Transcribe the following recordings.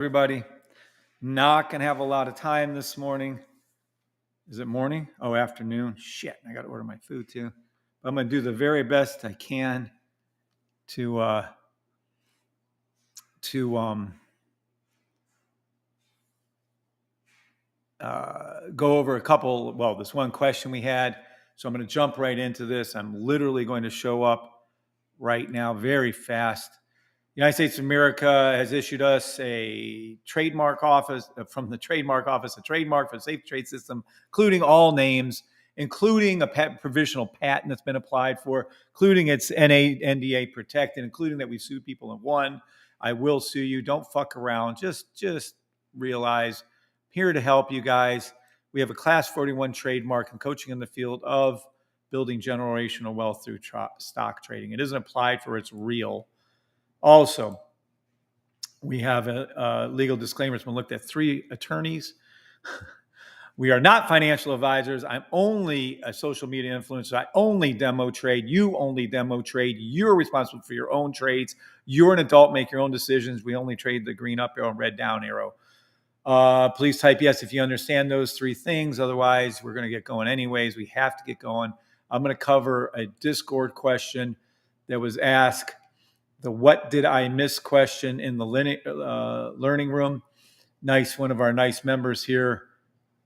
Everybody, not gonna have a lot of time this morning. Is it morning? Oh, afternoon. Shit, I gotta order my food too. But I'm gonna do the very best I can to to go over a couple. Well, this one question we had. So I'm gonna jump right into this. I'm literally going to show up right now, very fast. The United States of America has issued us a trademark office from the trademark office, a trademark for the safe trade system, including all names, including a provisional patent that's been applied for, including its NDA protected, including that we've sued people and won. I will sue you. Don't fuck around. Just realize, I'm here to help you guys. We have a class 41 trademark and coaching in the field of building generational wealth through stock trading. It isn't applied for, it's real. Also, we have a legal disclaimer. It's been looked at 3 attorneys. We are not financial advisors. I'm only a social media influencer. I only demo trade. You only demo trade. You're responsible for your own trades. You're an adult. Make your own decisions. We only trade the green up arrow and red down arrow. Please type yes if you understand those 3 things. Otherwise, we're going to get going anyways. We have to get going. I'm going to cover a Discord question that was asked. The what did I miss question in the learning room. Nice, one of our nice members here.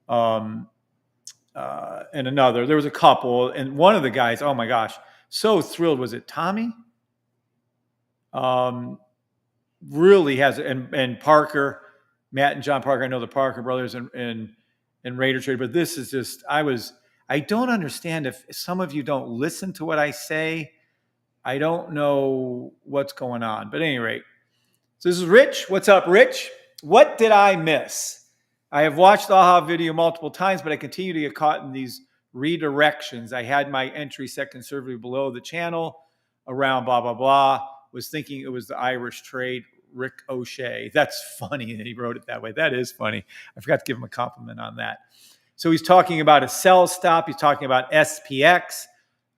And another, there was a couple, and one of the guys, oh my gosh, so thrilled. Was it Tommy? Really has, and Parker, Matt and John Parker, I know the Parker brothers and Raider Trader, but this is just, I don't understand if some of you don't listen to what I say. I don't know what's going on, but at any rate. So this is Rich. What's up, Rich? What did I miss? I have watched the AHA video multiple times, but I continue to get caught in these redirections. I had my entry set conservatively below the channel around blah, blah, blah. Was thinking it was the Irish trade, Rick O'Shea. That's funny that he wrote it that way. That is funny. I forgot to give him a compliment on that. So he's talking about a sell stop. He's talking about SPX,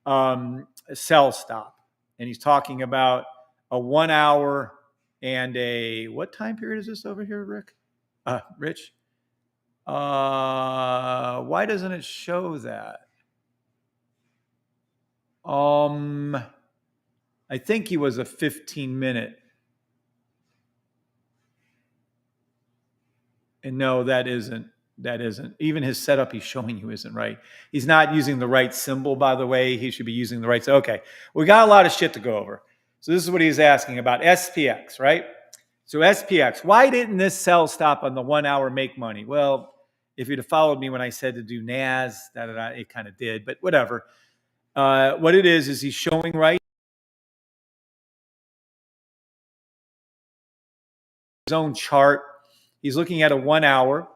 a sell stop. And he's talking about a 1 hour and a, what time period is this over here, Rick? Rich? Why doesn't it show that? I think he was a 15-minute. And no, that isn't. Even his setup he's showing you isn't right. He's not using the right symbol, by the way. He should be using the right. Okay, we got a lot of shit to go over. So this is what he's asking about SPX, right? So SPX, why didn't this sell stop on the 1 hour make money? Well, if you'd have followed me when I said to do NAS, it kind of did, but whatever. What it is he's showing right his own chart. He's looking at a 1 hour.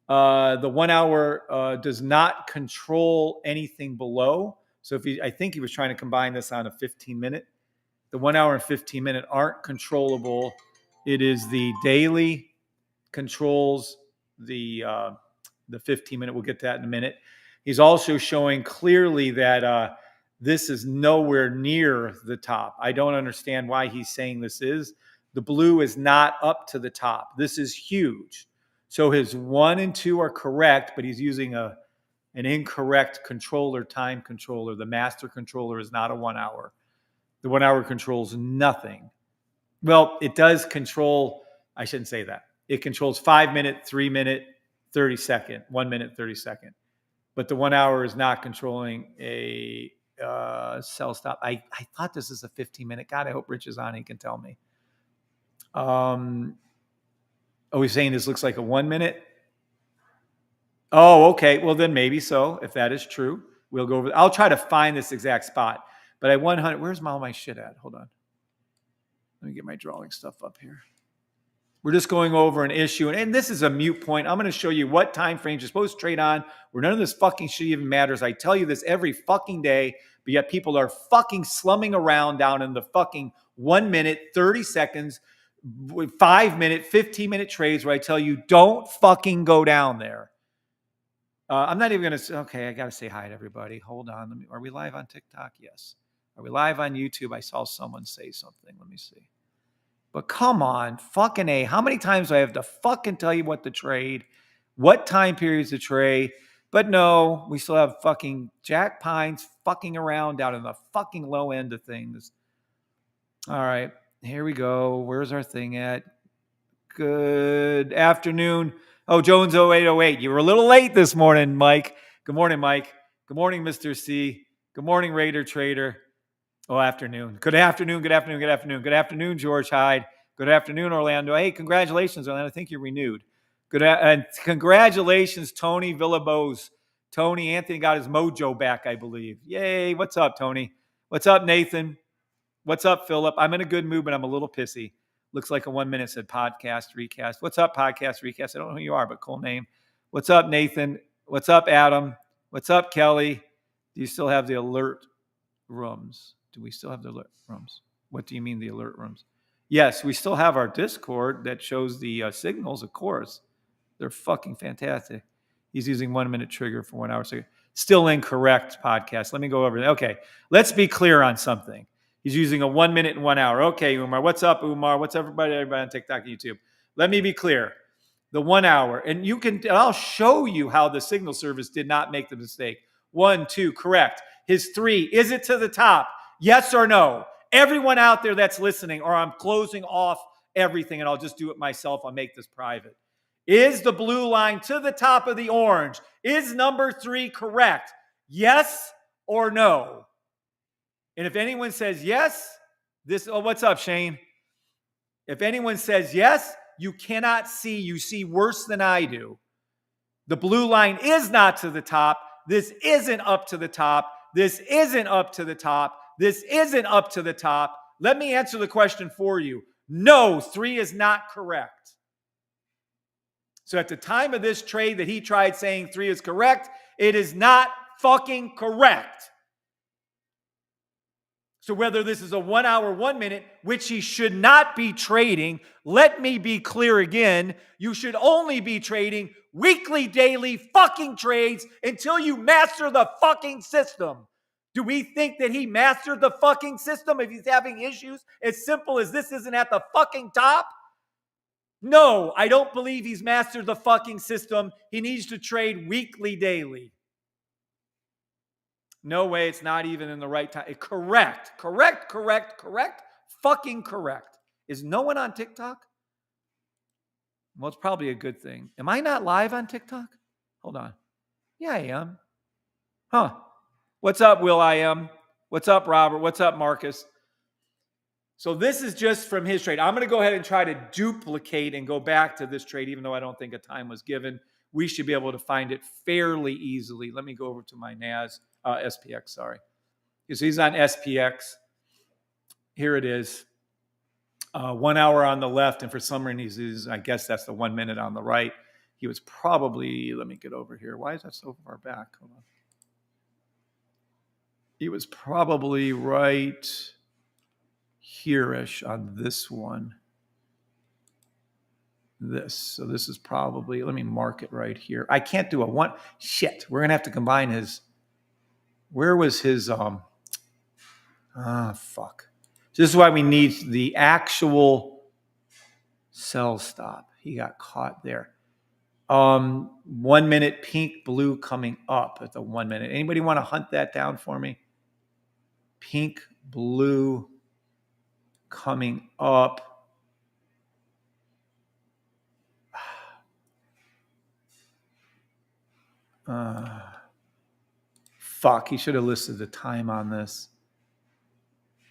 The 1 hour does not control anything below. So I think he was trying to combine this on a 15-minute. The 1 hour and 15-minute aren't controllable. It is the daily controls the 15-minute. We'll get to that in a minute. He's also showing clearly that this is nowhere near the top. I don't understand why he's saying this is. The blue is not up to the top. This is huge. So his 1 and 2 are correct, but he's using an incorrect time controller. The master controller is not a 1 hour. The 1 hour controls nothing. Well, it does control, I shouldn't say that. It controls 5 minute, 3 minute, 30 second, 1 minute, 30 second. But the 1 hour is not controlling a sell stop. I thought this is a 15-minute. God, I hope Rich is on. He can tell me. He's saying this looks like a 1 minute? Oh, okay. Well, then maybe so. If that is true, we'll go over. I'll try to find this exact spot. But I 100. Where's all my shit at? Hold on. Let me get my drawing stuff up here. We're just going over an issue. And this is a mute point. I'm going to show you what time frames you're supposed to trade on, where none of this fucking shit even matters. I tell you this every fucking day, but yet people are fucking slumming around down in the fucking 1 minute, 30 seconds, 5 minute, 15-minute trades where I tell you, don't fucking go down there. I'm not even going to say, okay, I got to say hi to everybody. Hold on. Are we live on TikTok? Yes. Are we live on YouTube? I saw someone say something. Let me see. But come on, fucking A. How many times do I have to fucking tell you what to trade? What time periods to trade? But no, we still have fucking Jack Pines fucking around down in the fucking low end of things. All right, here we go. Where's our thing at? Good afternoon. Oh, Jones 0808. You were a little late this morning, Mike. Good morning, Mike. Good morning, Mr. C. Good morning, Raider Trader. Oh, afternoon. Good afternoon. Good afternoon. Good afternoon. Good afternoon, George Hyde. Good afternoon, Orlando. Hey, congratulations, Orlando. I think you're renewed. And congratulations, Tony Villabose. Tony Anthony got his mojo back, I believe. Yay. What's up, Tony? What's up, Nathan? What's up, Philip? I'm in a good mood, but I'm a little pissy. Looks like a 1 minute said podcast recast. What's up, podcast recast? I don't know who you are, but cool name. What's up, Nathan? What's up, Adam? What's up, Kelly? Do you still have the alert rooms? Do we still have the alert rooms? What do you mean the alert rooms? Yes, we still have our Discord that shows the signals, of course. They're fucking fantastic. He's using 1 minute trigger for 1 hour. So still incorrect podcast. Let me go over that. Okay, let's be clear on something. He's using a 1 minute and 1 hour. Okay, Umar. What's up, Umar? What's everybody on TikTok and YouTube? Let me be clear. The 1 hour. And I'll show you how the signal service did not make the mistake. 1, 2, correct. His 3, is it to the top? Yes or no? Everyone out there that's listening, or I'm closing off everything and I'll just do it myself. I'll make this private. Is the blue line to the top of the orange? Is number 3 correct? Yes or no? And if anyone says yes, what's up, Shane? If anyone says yes, you cannot see. You see worse than I do. The blue line is not to the top. This isn't up to the top. This isn't up to the top. This isn't up to the top. Let me answer the question for you. No, 3 is not correct. So at the time of this trade that he tried saying 3 is correct, it is not fucking correct. So whether this is a 1 hour, 1 minute, which he should not be trading, let me be clear again, you should only be trading weekly, daily fucking trades until you master the fucking system. Do we think that he mastered the fucking system if he's having issues as simple as this isn't at the fucking top? No, I don't believe he's mastered the fucking system. He needs to trade weekly, daily. No way, it's not even in the right time. Correct. Fucking correct. Is no one on TikTok? Well, it's probably a good thing. Am I not live on TikTok? Hold on. Yeah, I am. Huh. What's up, Will I am? What's up, Robert? What's up, Marcus? So this is just from his trade. I'm going to go ahead and try to duplicate and go back to this trade, even though I don't think a time was given. We should be able to find it fairly easily. Let me go over to my SPX, sorry. Because he's on SPX. Here it is. 1 hour on the left, and for some reason, I guess that's the 1 minute on the right. He was probably, let me get over here. Why is that so far back? Hold on. He was probably right here-ish on this one. So this is probably, let me mark it right here. I can't do a one. Shit, we're going to have to combine his, where was his, fuck. So this is why we need the actual sell stop. He got caught there. 1 minute pink, blue coming up at the 1 minute. Anybody want to hunt that down for me? Pink, blue coming up. Fuck, he should have listed the time on this.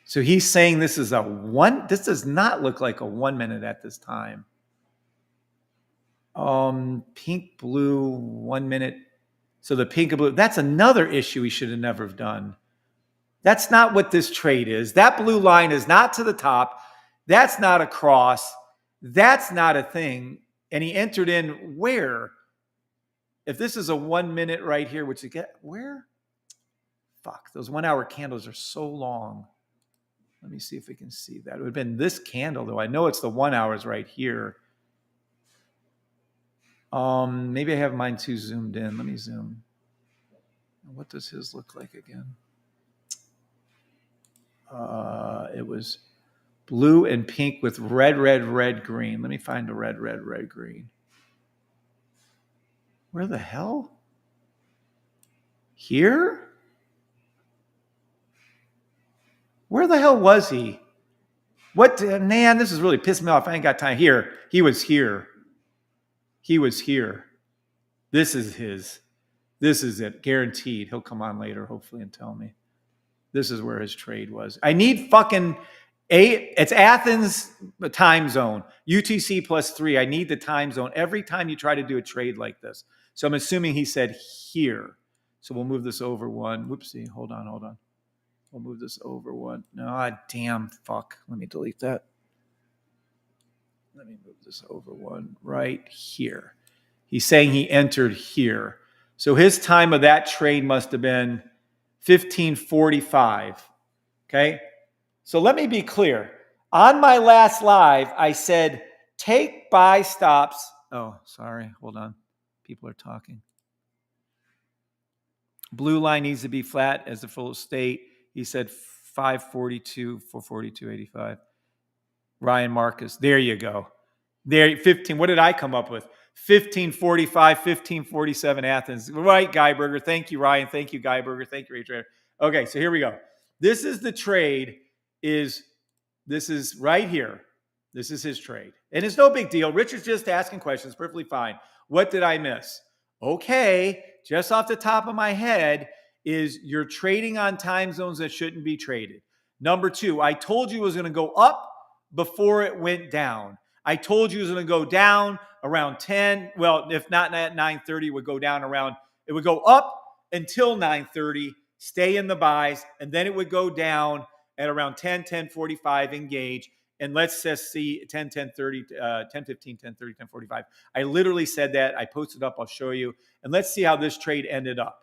So he's saying this is this does not look like a 1 minute at this time. Pink, blue, 1 minute. So the pink and blue, that's another issue he should have never have done. That's not what this trade is. That blue line is not to the top. That's not a cross. That's not a thing. And he entered in where? If this is a 1 minute right here, which you get, where? Fuck, those 1 hour candles are so long. Let me see if we can see that. It would have been this candle, though. I know it's the 1 hours right here. Maybe I have mine too zoomed in. Let me zoom. What does his look like again? It was Blue and pink with red, red, red, green. Let me find the red, red, red, green. Where the hell? Here? Where the hell was he? What? Man, this is really pissing me off. I ain't got time. Here. He was here. He was here. This is his. This is it. Guaranteed. He'll come on later, hopefully, and tell me. This is where his trade was. I need fucking it's Athens time zone. UTC +3. I need the time zone every time you try to do a trade like this. So I'm assuming he said here. So we'll move this over one. Whoopsie. Hold on. We'll move this over one. No, damn, fuck. Let me delete that. Let me move this over one right here. He's saying he entered here. So his time of that trade must have been 1545. Okay? So let me be clear. On my last live, I said take buy stops. Oh, sorry. Hold on. People are talking. Blue line needs to be flat as the full state. He said 542, 442.85. Ryan Marcus. There you go. There, 15. What did I come up with? 1545, 1547 Athens. Right, Guyberger. Thank you, Ryan. Thank you, Guyberger. Thank you, Ray Trader. Okay, so here we go. This is the trade. This is right here. This is his trade. And it's no big deal. Richard's just asking questions. Perfectly fine. What did I miss? Okay, just off the top of my head is you're trading on time zones that shouldn't be traded. Number two, I told you it was going to go up before it went down. I told you it was going to go down around 10. Well, if not at 9:30, it would go down around, it would go up until 9:30, stay in the buys, and then it would go down at around 10, 10:45, engage. And let's just see 10, 10:30, 10:15, 10:30, 10:45. I literally said that. I posted up. I'll show you. And let's see how this trade ended up.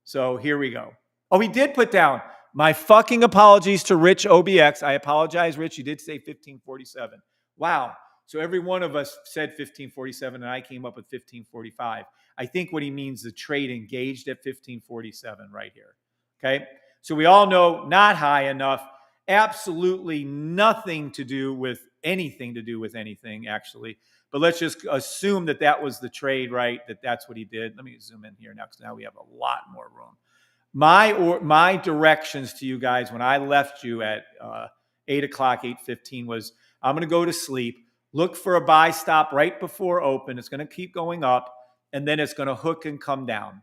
So here we go. Oh, he did put down. My fucking apologies to Rich OBX. I apologize, Rich. You did say 1547. Wow. So every one of us said 1547, and I came up with 1545. I think what he means, the trade engaged at 1547 right here. Okay. So we all know not high enough. Absolutely nothing to do with anything, actually. But let's just assume that that was the trade, right? That's what he did. Let me zoom in here now, because now we have a lot more room. My directions to you guys when I left you at 8 o'clock, 8:15 was, I'm going to go to sleep. Look for a buy stop right before open. It's going to keep going up, and then it's going to hook and come down.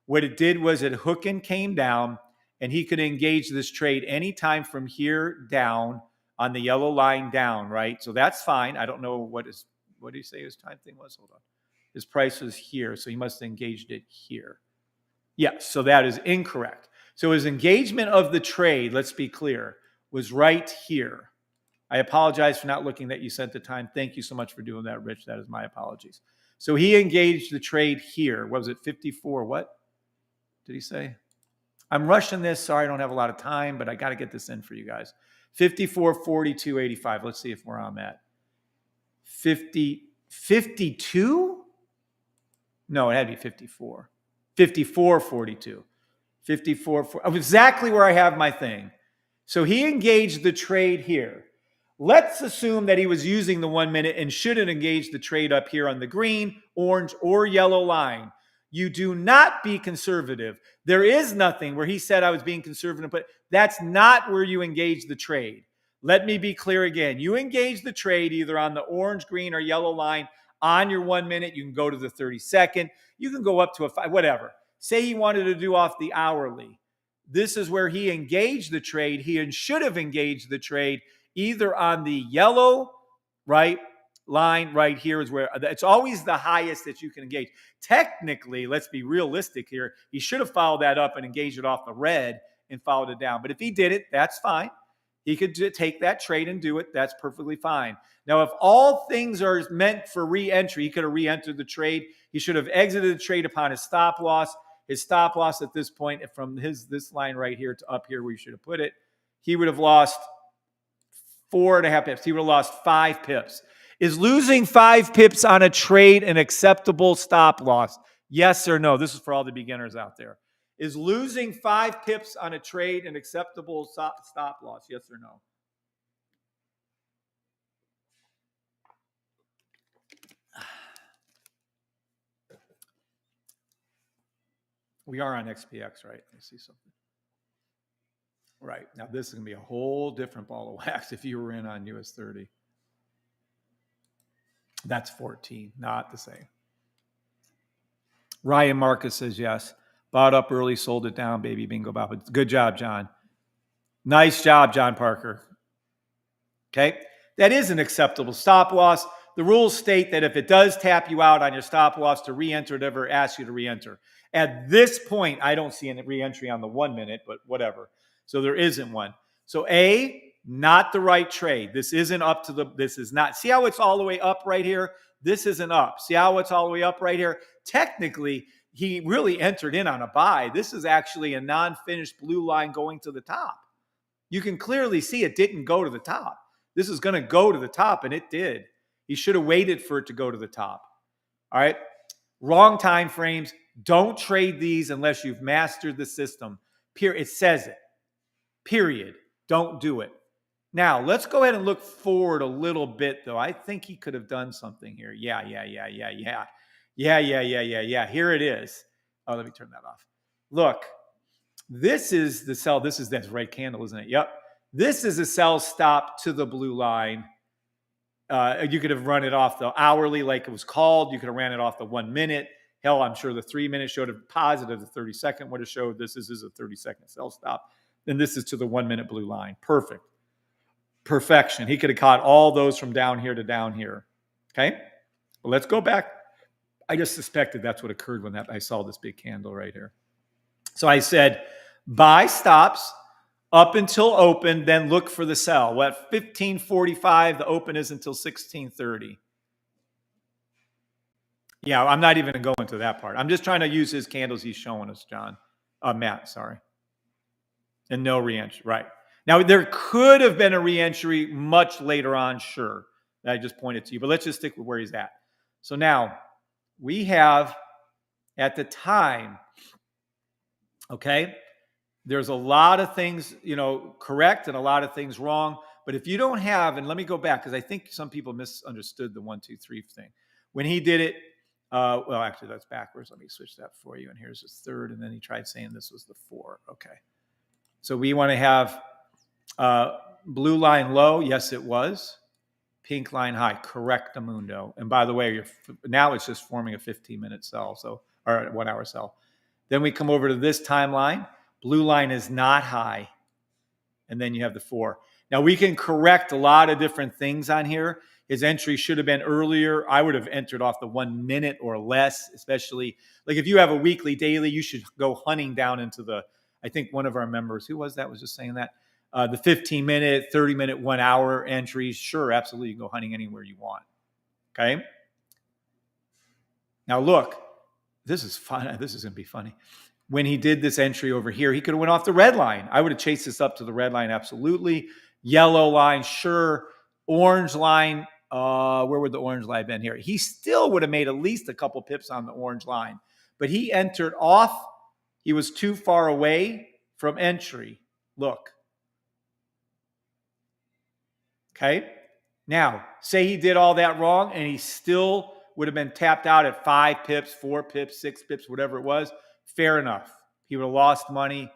What it did was it hook and came down, and he could engage this trade anytime from here down on the yellow line down, right? So that's fine. I don't know what did he say his time thing was? Hold on. His price was here, so he must have engaged it here. Yes, so that is incorrect. So his engagement of the trade, let's be clear, was right here. I apologize for not looking that you sent the time. Thank you so much for doing that, Rich. That is my apologies. So he engaged the trade here. What was it, 54? What did he say? I'm rushing this. Sorry, I don't have a lot of time, but I got to get this in for you guys. 54.42.85. Let's see if we're on that. 52? No, it had to be 54. 54.42. 54. Exactly where I have my thing. So he engaged the trade here. Let's assume that he was using the 1 minute and shouldn't engage the trade up here on the green, orange, or yellow line. You do not be conservative. There is nothing where he said I was being conservative, but that's not where you engage the trade. Let me be clear again. You engage the trade either on the orange, green, or yellow line on your 1 minute. You can go to the 30-second. You can go up to a 5, whatever. Say he wanted to do off the hourly. This is where he engaged the trade. He should have engaged the trade either on the yellow, right, line right here is where it's always the highest that you can engage. Technically, let's be realistic here. He should have followed that up and engaged it off the red and followed it down. But if he did it, that's fine. He could take that trade and do it. That's perfectly fine. Now, if all things are meant for re-entry, he could have re-entered the trade. He should have exited the trade upon his stop loss. His stop loss at this point, from this line right here to up here where you should have put it, he would have lost 4.5 pips. He would have lost 5 pips. Is losing 5 pips on a trade an acceptable stop loss? Yes or no? This is for all the beginners out there. Is losing 5 pips on a trade an acceptable stop loss? Yes or no? We are on XPX, right? Let me see something. Right. Now, this is going to be a whole different ball of wax if you were in on US 30. That's 14, not the same. Ryan Marcus says yes. Bought up early, sold it down, baby bingo bop. Good job, John. Nice job, John Parker. Okay. That is an acceptable stop loss. The rules state that if it does tap you out on your stop loss to re-enter, it ever asks you to re-enter. At this point, I don't see any re-entry on the 1 minute, but whatever. So there isn't one. So A, not the right trade. This isn't up to the, this is not. See how it's all the way up right here? This isn't up. See how it's all the way up right here? Technically, he really entered in on a buy. This is actually a non-finished blue line going to the top. You can clearly see it didn't go to the top. This is going to go to the top, and it did. He should have waited for it to go to the top. All right. Wrong time frames. Don't trade these unless you've mastered the system. It says it. Period. Don't do it. Now, let's go ahead and look forward a little bit, though. I think he could have done something here. Yeah. Here it is. Oh, let me turn that off. Look, this is the sell. This is that red candle, isn't it? Yep. This is a sell stop to the blue line. You could have run it off the hourly like it was called. You could have ran it off the 1 minute. Hell, I'm sure the 3 minute showed a positive. The 30-second would have showed this is a 30-second sell stop. Then this is to the 1 minute blue line. Perfect. Perfection. He could have caught all those from down here to down here. Okay. Well, let's go back. I just suspected that's what occurred when I saw this big candle right here. So I said, buy stops up until open, then look for the sell. What, 15:45, the open is until 16:30. Yeah, I'm not even going to go into that part. I'm just trying to use his candles he's showing us, John. Matt, sorry. And no reentry, right. Now, there could have been a reentry much later on, sure. I just pointed to you, but let's just stick with where he's at. So now, we have, at the time, okay, there's a lot of things, correct and a lot of things wrong. But if you don't have, and let me go back, because I think some people misunderstood the 1, 2, 3 thing. When he did it, well, actually, that's backwards. Let me switch that for you. And here's his third. And then he tried saying this was the 4. Okay. So we want to have blue line low. Yes, it was. Pink line high. Correctamundo. And by the way, now it's just forming a 15-minute sell, or a 1 hour sell. Then we come over to this timeline. Blue line is not high. And then you have the 4. Now, we can correct a lot of different things on here. His entry should have been earlier. I would have entered off the 1 minute or less, especially. Like if you have a weekly, daily, you should go hunting down into the, I think one of our members, who was that, was just saying that. The 15-minute, 30-minute, 1 hour entries. Sure, absolutely. You can go hunting anywhere you want. Okay? Now, look. This is fun. This is going to be funny. When he did this entry over here, he could have went off the red line. I would have chased this up to the red line, absolutely. Yellow line, sure. Orange line, where would the orange line have been here? He still would have made at least a couple pips on the orange line. But he entered off. He was too far away from entry. Look. Okay? Now, say he did all that wrong and he still would have been tapped out at 5 pips, 4 pips, 6 pips, whatever it was. Fair enough. He would have lost money,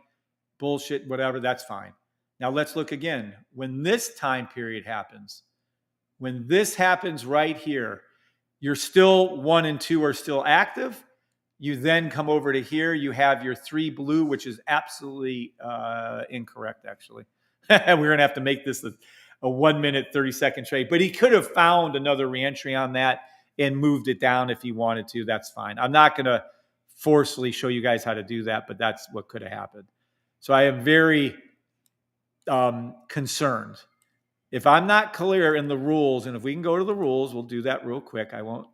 bullshit, whatever. That's fine. Now let's look again. When this time period happens, when this happens right here, you're still 1 and 2 are still active. You then come over to here. You have your 3 blue, which is absolutely incorrect, actually. We're going to have to make this a 1 minute, 30-second trade. But he could have found another reentry on that and moved it down if he wanted to. That's fine. I'm not going to forcefully show you guys how to do that, but that's what could have happened. So I am very concerned. If I'm not clear in the rules, and if we can go to the rules, we'll do that real quick. I won't.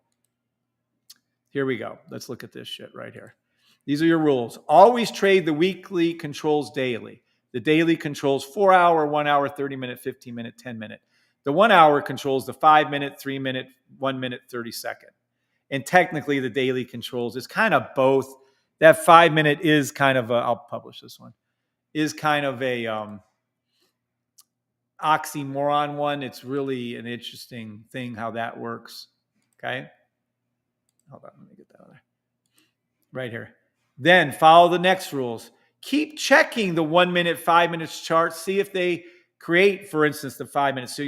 Here we go. Let's look at this shit right here. These are your rules. Always trade the weekly controls daily. The daily controls 4 hour, 1 hour, 30-minute, 15-minute, 10-minute. The 1 hour controls the 5-minute, 3-minute, 1 minute, 30-second. And technically the daily controls is kind of both. That 5-minute is kind of I'll publish this one, is kind of a oxymoron one. It's really an interesting thing how that works. Okay. Hold on, let me get that other. Right here. Then follow the next rules. Keep checking the 1 minute, 5 minutes charts. See if they create, for instance, the 5 minutes. So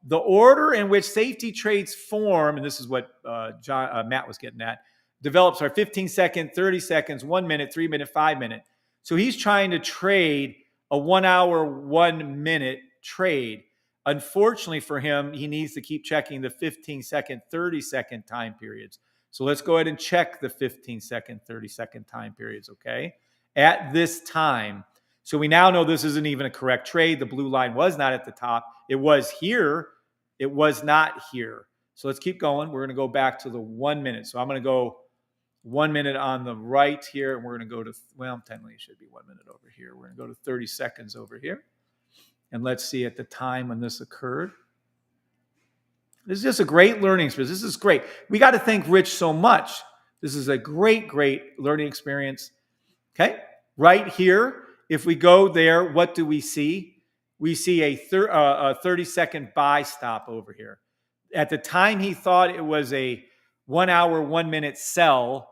the order in which safety trades form, and this is what Matt was getting at, develops are 15 second, 30 seconds, 1 minute, 3 minute, 5 minute. So he's trying to trade a 1 hour, 1 minute trade. Unfortunately for him, he needs to keep checking the 15 second, 30 second time periods. So let's go ahead and check the 15 second, 30 second time periods, okay? At this time. So we now know this isn't even a correct trade. The blue line was not at the top. It was here. It was not here. So let's keep going. We're going to go back to the 1 minute. So I'm going to go 1 minute on the right here, and we're going to go to, well, technically it should be 1 minute over here. We're going to go to 30 seconds over here. And let's see at the time when this occurred. This is just a great learning experience. This is great. We got to thank Rich so much. This is a great, great learning experience. Okay, right here, if we go there, what do we see? We see a 30-second buy stop over here. At the time he thought it was a 1 hour, 1 minute sell,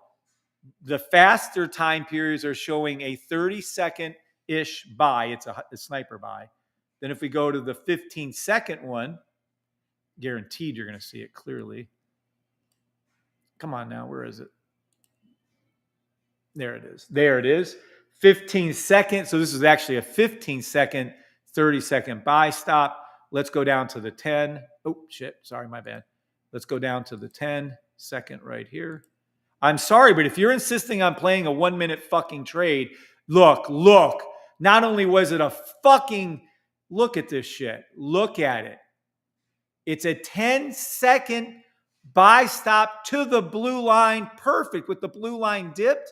the faster time periods are showing a 30-second-ish buy. It's a sniper buy. Then if we go to the 15-second one, guaranteed you're going to see it clearly. Come on now, where is it? There it is. There it is. 15 seconds. So this is actually a 15-second, 30-second buy stop. Let's go down to the 10. Oh, shit. Sorry, my bad. Let's go down to the 10-second right here. I'm sorry, but if you're insisting on playing a 1 minute fucking trade, look. Not only was it a fucking, look at this shit. Look at it. It's a 10-second buy stop to the blue line. Perfect with the blue line dipped.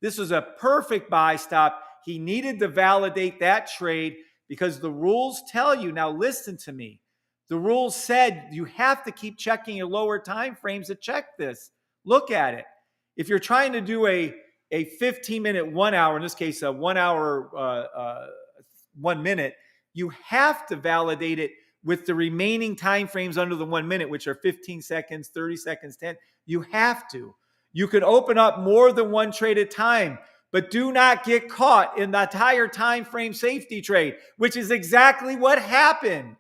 This was a perfect buy stop. He needed to validate that trade because the rules tell you, now listen to me. The rules said you have to keep checking your lower time frames to check this. Look at it. If you're trying to do a 15-minute, 1 hour, in this case, a 1 hour, 1 minute, you have to validate it with the remaining time frames under the 1 minute, which are 15 seconds, 30 seconds, 10. You have to. You can open up more than one trade at a time, but do not get caught in the entire time frame safety trade, which is exactly what happened.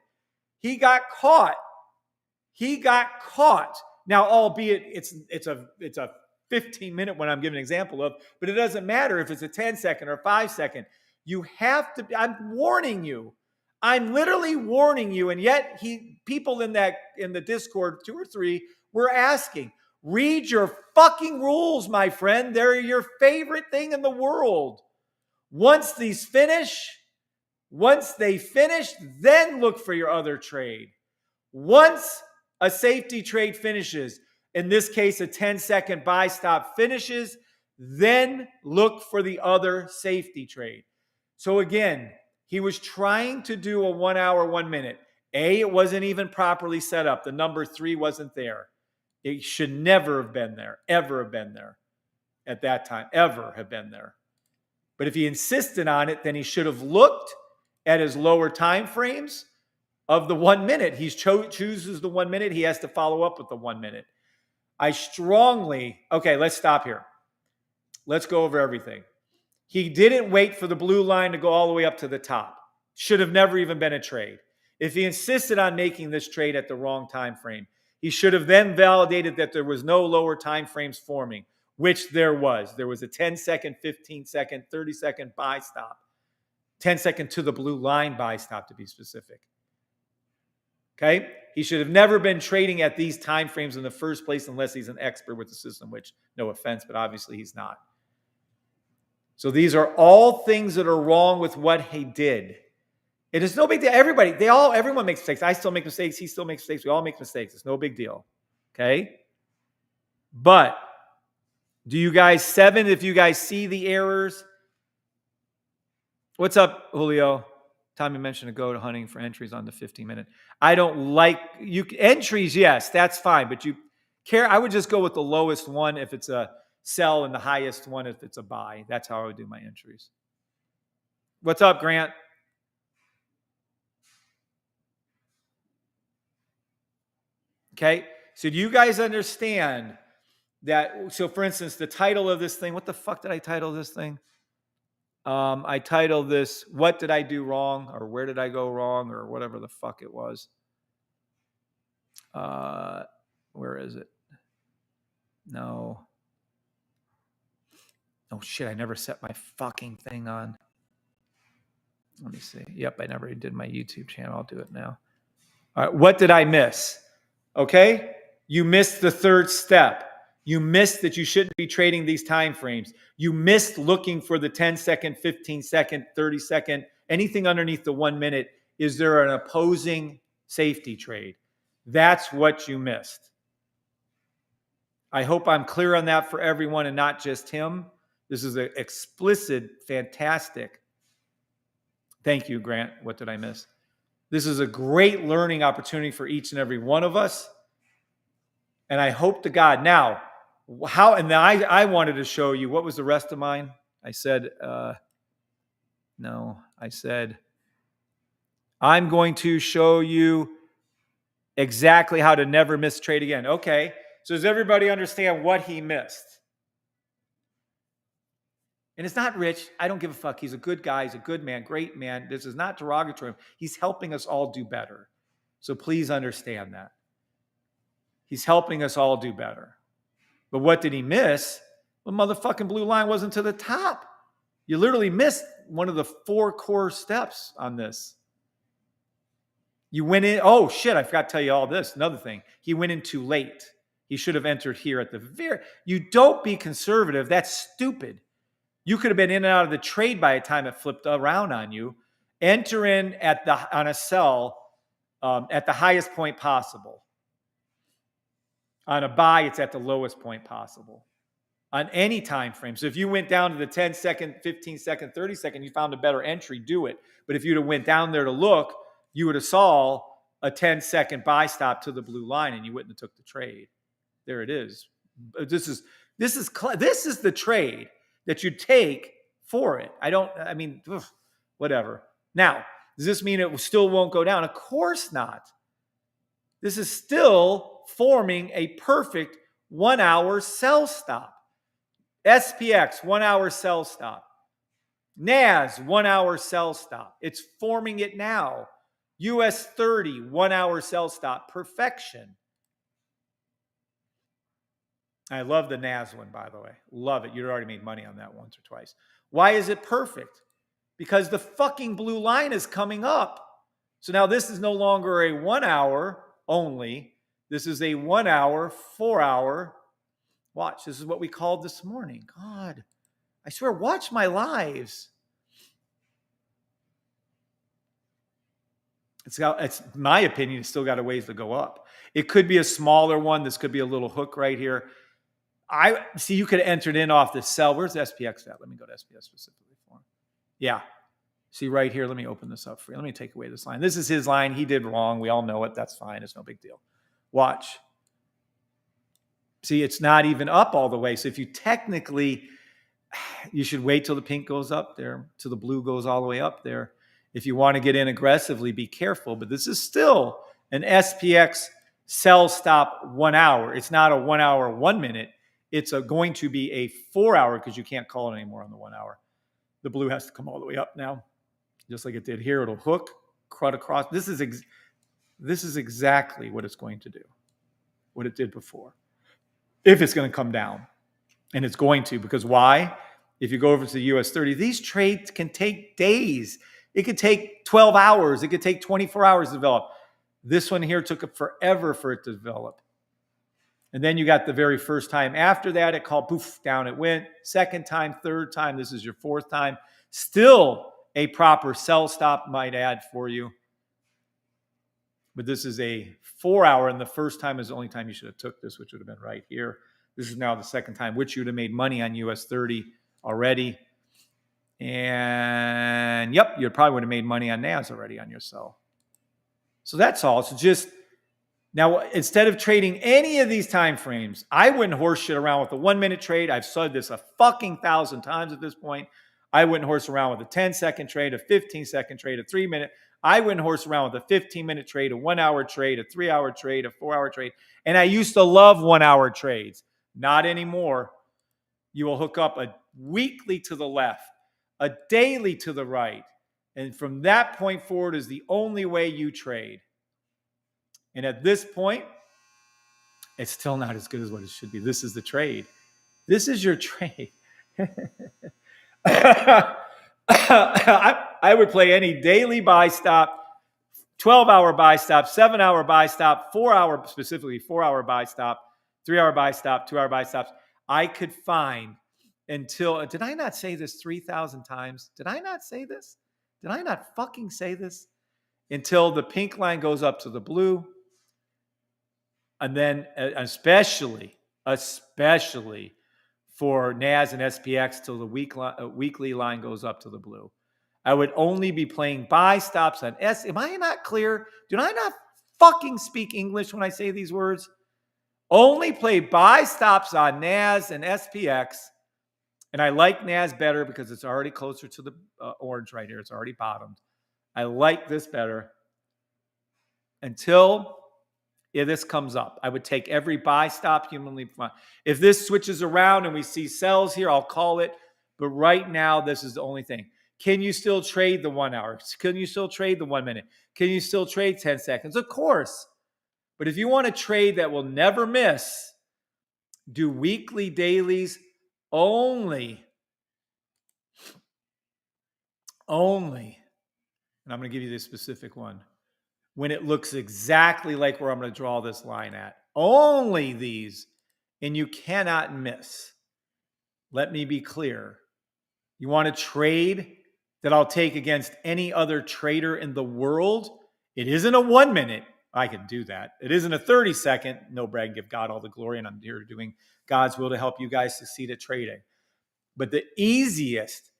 He got caught. Now, albeit it's a 15-minute one I'm giving an example of, but it doesn't matter if it's a 10-second or 5-second. You have to. I'm warning you. I'm literally warning you, and yet people in the Discord, 2 or 3, were asking, read your fucking rules, my friend. They're your favorite thing in the world. Once they finish, then look for your other trade. Once a safety trade finishes, in this case, a 10-second buy stop finishes, then look for the other safety trade. So again, he was trying to do a 1 hour, 1 minute. It wasn't even properly set up. The number 3 wasn't there. It should never have been there, ever have been there at that time, ever have been there. But if he insisted on it, then he should have looked at his lower time frames of the 1 minute. He chooses the 1 minute. He has to follow up with the 1 minute. Okay, let's stop here. Let's go over everything. He didn't wait for the blue line to go all the way up to the top. Should have never even been a trade. If he insisted on making this trade at the wrong time frame, he should have then validated that there was no lower time frames forming, which there was. There was a 10-second, 15-second, 30-second buy stop. 10-second to the blue line buy stop, to be specific. Okay? He should have never been trading at these time frames in the first place unless he's an expert with the system, which, no offense, but obviously he's not. So these are all things that are wrong with what he did. It is no big deal. Everyone makes mistakes. I still make mistakes. He still makes mistakes. We all make mistakes. It's no big deal. Okay? But do you guys, 7, if you guys see the errors? What's up, Julio? Tommy mentioned to go to hunting for entries on the 15-minute. I don't like entries, yes, that's fine. But I would just go with the lowest one if it's a sell and the highest one if it's a buy. That's how I would do my entries. What's up, Grant? Okay, so do you guys understand So for instance, the title of this thing, what the fuck did I title this thing? I titled this, "What Did I Do Wrong?" or "Where Did I Go Wrong?" or whatever the fuck it was. Where is it? No. Oh shit, I never set my fucking thing on. Let me see. Yep, I never did my YouTube channel. I'll do it now. All right, what did I miss? Okay, you missed the third step. You missed that you shouldn't be trading these time frames. You missed looking for the 10-second, 15-second, 30-second, anything underneath the 1 minute. Is there an opposing safety trade? That's what you missed. I hope I'm clear on that for everyone and not just him. This is an explicit, fantastic. Thank you, Grant. What did I miss? This is a great learning opportunity for each and every one of us. And I hope to God. Now, I wanted to show you, what was the rest of mine? I said, I'm going to show you exactly how to never miss trade again. Okay. So does everybody understand what he missed? And it's not Rich. I don't give a fuck. He's a good guy. He's a good man, great man. This is not derogatory. He's helping us all do better. So please understand that. He's helping us all do better. But what did he miss? The motherfucking blue line wasn't to the top. You literally missed one of the 4 core steps on this. You went in. Oh, shit. I forgot to tell you all this. Another thing. He went in too late. He should have entered here at the very. You don't be conservative. That's stupid. You could have been in and out of the trade by the time it flipped around on you. Enter in on a sell at the highest point possible. On a buy, it's at the lowest point possible. On any time frame. So if you went down to the 10-second, 15-second, 30-second, you found a better entry, do it. But if you'd have went down there to look, you would have saw a 10-second buy stop to the blue line, and you wouldn't have took the trade. There it is. This is the trade that you take for it. Whatever. Now, does this mean it still won't go down? Of course not. This is still forming a perfect 1 hour sell stop. SPX, 1 hour sell stop. NAS, 1 hour sell stop. It's forming it now. US 30, 1 hour sell stop. Perfection. I love the NAS one, by the way. Love it. You'd already made money on that once or twice. Why is it perfect? Because the fucking blue line is coming up. So now this is no longer a 1 hour only. This is a 1 hour, 4 hour. Watch. This is what we called this morning. God, I swear, watch my lives. It's my opinion, it's still got a ways to go up. It could be a smaller one. This could be a little hook right here. I see you could have entered in off the sell. Where's SPX at? Let me go to SPX specifically for him. Yeah. See right here. Let me open this up for you. Let me take away this line. This is his line. He did wrong. We all know it. That's fine. It's no big deal. Watch. See, it's not even up all the way. So if you technically, you should wait till the pink goes up there, till the blue goes all the way up there. If you want to get in aggressively, be careful. But this is still an SPX sell stop 1 hour. It's not a 1 hour, 1 minute. It's going to be a 4 hour because you can't call it anymore on the 1 hour. The blue has to come all the way up now, just like it did here. It'll hook, cut across. This is exactly what it's going to do, what it did before. If it's going to come down, and it's going to, because why? If you go over to the US 30, these trades can take days. It could take 12 hours. It could take 24 hours to develop. This one here took forever for it to develop. And then you got the very first time after that, it called, poof, down it went. Second time, third time, this is your fourth time. Still a proper sell stop, might add, for you. But this is a 4 hour, and the first time is the only time you should have took this, which would have been right here. This is now the second time, which you would have made money on US 30 already. And yep, you probably would have made money on NAS already on your sell. So that's all. So just now, instead of trading any of these time frames, I wouldn't horse shit around with the 1 minute trade. I've said this a fucking 1,000 times at this point. I wouldn't horse around with a 10-second trade, a 15-second trade, a 3 minute. I wouldn't horse around with a 15-minute trade, a 1 hour trade, a 3 hour trade, a 4 hour trade. And I used to love 1 hour trades. Not anymore. You will hook up a weekly to the left, a daily to the right. And from that point forward is the only way you trade. And at this point, it's still not as good as what it should be. This is the trade. This is your trade. I would play any daily buy stop, 12-hour buy stop, 7-hour buy stop, 4-hour, specifically 4-hour buy stop, 3-hour buy stop, 2-hour buy stops. I could find until, did I not say this 3,000 times? Did I not say this? Did I not fucking say this? Until the pink line goes up to the blue. And then especially for NAS and SPX till the weekly line goes up to the blue. I would only be playing buy stops on S. Am I not clear? Do I not fucking speak English when I say these words? Only play buy stops on NAS and SPX. And I like NAS better because it's already closer to the orange right here. It's already bottomed. I like this better until this comes up. I would take every buy stop humanly. If this switches around and we see sells here, I'll call it. But right now, this is the only thing. Can you still trade the 1 hour? Can you still trade the 1 minute? Can you still trade 10 seconds? Of course. But if you want a trade that will never miss, do weekly dailies only. And I'm going to give you this specific one. When it looks exactly like where I'm going to draw this line at. Only these. And you cannot miss. Let me be clear. You want to trade that I'll take against any other trader in the world? It isn't a 1 minute. I can do that. It isn't a 30-second. No brag, give God all the glory. And I'm here doing God's will to help you guys succeed at trading. But the easiest,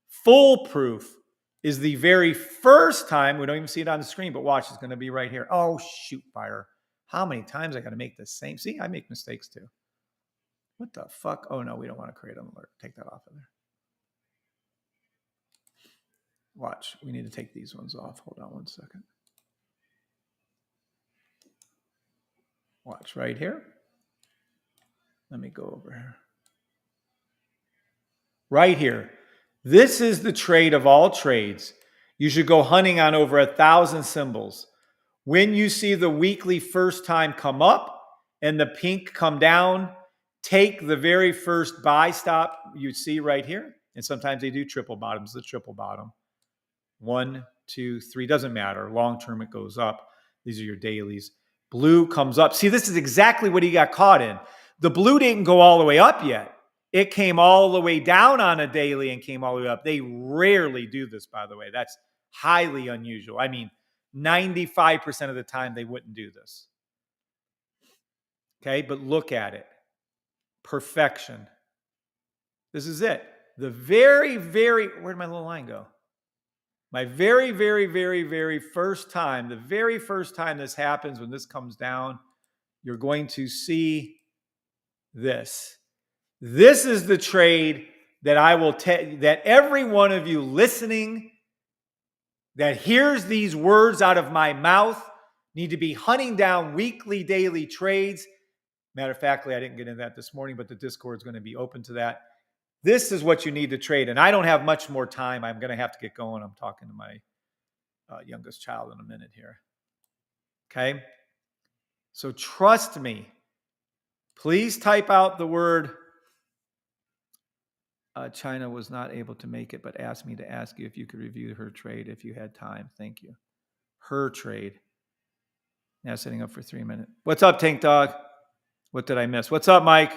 foolproof, is the very first time. We don't even see it on the screen, but watch, it's going to be right here. Oh, shoot, fire. How many times I got to make the same? See, I make mistakes too. What the fuck? Oh, no, we don't want to create an alert. Take that off of there. Watch, we need to take these ones off. Hold on 1 second. Watch right here. Let me go over here. Right here. This is the trade of all trades. You should go hunting on over 1,000 symbols. When you see the weekly first time come up and the pink come down, take the very first buy stop you see right here. And sometimes they do triple bottoms, the triple bottom. 1, 2, 3, doesn't matter. Long term, it goes up. These are your dailies. Blue comes up. See, this is exactly what he got caught in. The blue didn't go all the way up yet. It came all the way down on a daily and came all the way up. They rarely do this, by the way. That's highly unusual. I mean, 95% of the time they wouldn't do this. Okay, but look at it. Perfection. This is it. The very, where'd my little line go? My very, very first time, the very first time this happens, when this comes down, you're going to see this. This is the trade that I will tell that every one of you listening that hears these words out of my mouth need to be hunting down weekly, daily trades. Matter of fact, I didn't get into that this morning, but the Discord is going to be open to that. This is what you need to trade. And I don't have much more time. I'm going to have to get going. I'm talking to my youngest child in a minute here. Okay? So trust me. Please type out the word China was not able to make it, but asked me to ask you if you could review her trade if you had time. Thank you. Her trade. Now setting up for 3 minutes. What's up, Tank Dog? What did I miss? What's up, Mike?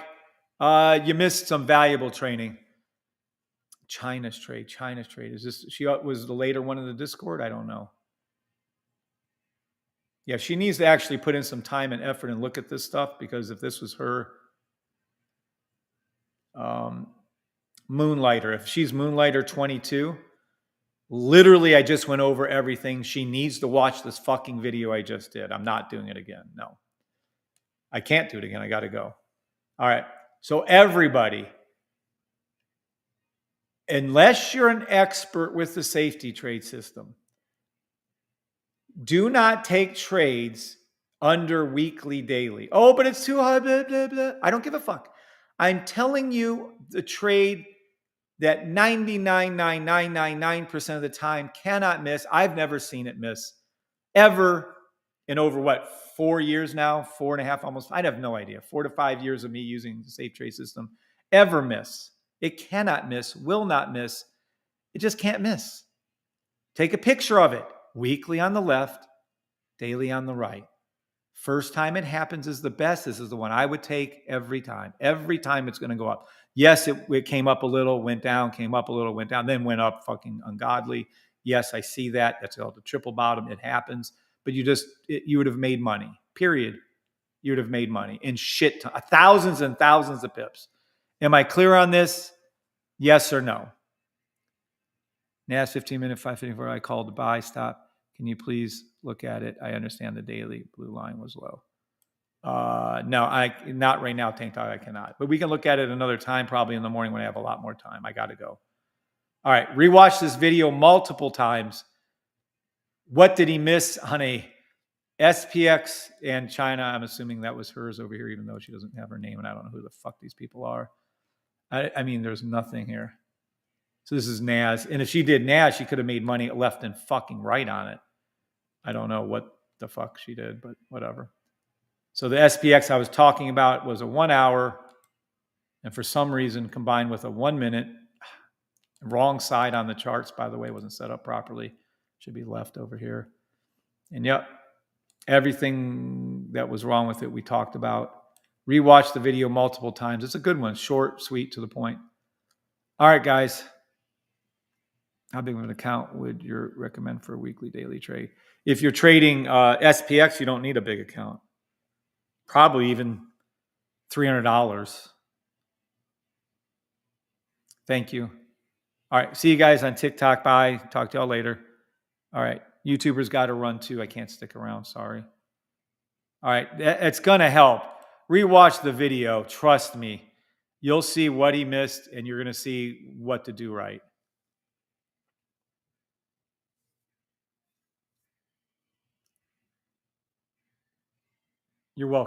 You missed some valuable training. China's trade. Is this, she was the later one in the Discord? I don't know. Yeah, she needs to actually put in some time and effort and look at this stuff, because if this was her Moonlighter, if she's Moonlighter 22, literally I just went over everything. She needs to watch this fucking video I just did. I'm not doing it again. No. I can't do it again. I got to go. All right. So everybody, unless you're an expert with the safety trade system, do not take trades under weekly, daily. Oh, but it's too high. Blah, blah, blah. I don't give a fuck. I'm telling you the trade that 99.9999% of the time cannot miss. I've never seen it miss ever in over what, 4 years now, 4.5, almost. I have no idea. 4 to 5 years of me using the safe trade system, ever miss. It cannot miss, will not miss. It just can't miss. Take a picture of it. Weekly on the left, daily on the right. First time it happens is the best. This is the one I would take every time. Every time it's going to go up. Yes, it came up a little, went down, came up a little, went down, then went up fucking ungodly. Yes, I see that. That's called the triple bottom. It happens. But you would have made money, period. You would have made money in shit, thousands and thousands of pips. Am I clear on this? Yes or no? NAS 15-minute, 554. I called to buy. Stop. Can you please look at it? I understand the daily blue line was low. No, not right now, Tank Dog. I cannot. But we can look at it another time, probably in the morning when I have a lot more time. I got to go. All right, rewatch this video multiple times. What did he miss on a SPX and China? I'm assuming that was hers over here, even though she doesn't have her name, and I don't know who the fuck these people are. I mean, there's nothing here. So this is NAS. And if she did NAS, she could have made money left and fucking right on it. I don't know what the fuck she did, but whatever. So the SPX I was talking about was a 1 hour, and for some reason combined with a 1 minute, wrong side on the charts, by the way, wasn't set up properly. Should be left over here. And yep, everything that was wrong with it we talked about. Rewatch the video multiple times. It's a good one. Short, sweet, to the point. All right, guys. How big of an account would you recommend for a weekly, daily trade? If you're trading SPX, you don't need a big account. Probably even $300. Thank you. All right. See you guys on TikTok. Bye. Talk to y'all later. All right. YouTubers got to run too. I can't stick around. Sorry. All right. It's going to help. Rewatch the video. Trust me. You'll see what he missed, and you're going to see what to do right. You're welcome.